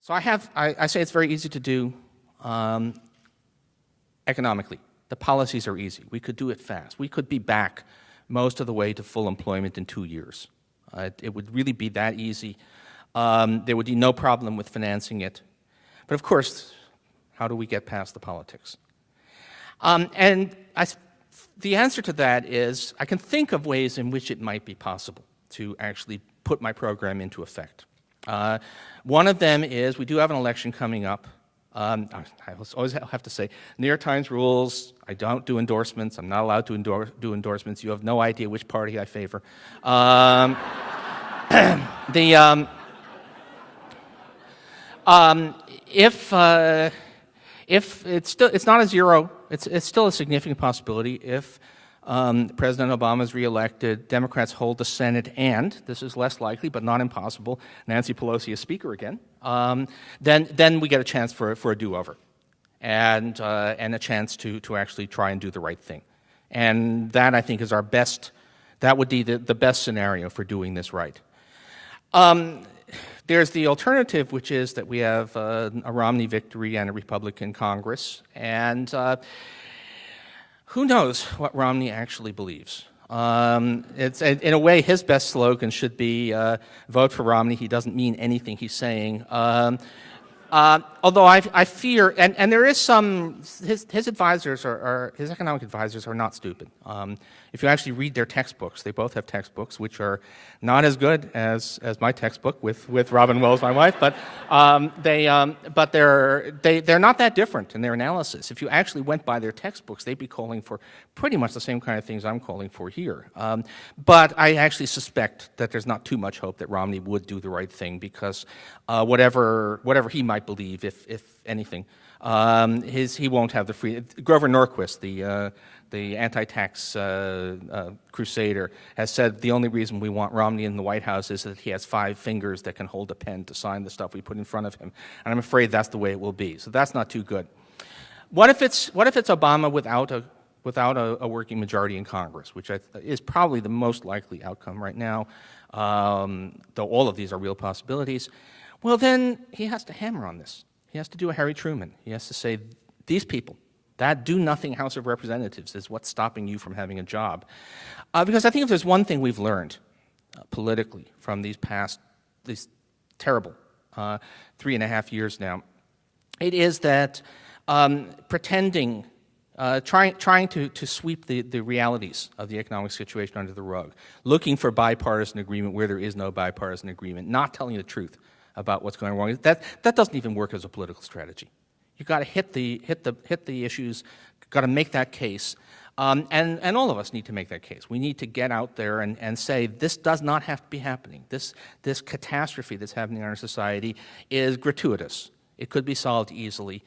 So I say it's very easy to do economically. The policies are easy. We could do it fast. We could be back most of the way to full employment in 2 years. It would really be that easy. There would be no problem with financing it. But of course, how do we get past the politics? The answer to that is I can think of ways in which it might be possible to actually put my program into effect. One of them is we do have an election coming up. I always have to say, New York Times rules, I don't do endorsements. I'm not allowed to do endorsements. You have no idea which party I favor. If it's not a zero, it's still a significant possibility. If President Obama is reelected, Democrats hold the Senate, and this is less likely but not impossible, Nancy Pelosi is Speaker again, then we get a chance for a do-over, and a chance to actually try and do the right thing. And that, I think, is our best. That would be the best scenario for doing this right. There's the alternative, which is that we have a Romney victory and a Republican Congress, and who knows what Romney actually believes. It's in a way, his best slogan should be vote for Romney. He doesn't mean anything he's saying. Although I fear, and there is some, his advisors his economic advisors are not stupid. If you actually read their textbooks, they both have textbooks which are not as good as my textbook with Robin Wells, my wife, but they're not that different in their analysis. If you actually went by their textbooks, they'd be calling for pretty much the same kind of things I'm calling for here. But I actually suspect that there's not too much hope that Romney would do the right thing because whatever he might believe, if anything, he won't have the free. Grover Norquist, the anti-tax crusader, has said the only reason we want Romney in the White House is that he has 5 fingers that can hold a pen to sign the stuff we put in front of him, and I'm afraid that's the way it will be. So that's not too good. What if it's Obama without a working majority in Congress, which is probably the most likely outcome right now, though all of these are real possibilities? Well, then he has to hammer on this. He has to do a Harry Truman. He has to say, these people, that do-nothing House of Representatives is what's stopping you from having a job. Because I think if there's one thing we've learned politically from these terrible 3.5 years now, it is that pretending, trying to sweep the realities of the economic situation under the rug, looking for bipartisan agreement where there is no bipartisan agreement, not telling the truth about what's going wrong, that doesn't even work as a political strategy. You've got to hit the issues, got to make that case, and all of us need to make that case. We need to get out there and say this does not have to be happening. This catastrophe that's happening in our society is gratuitous. It could be solved easily.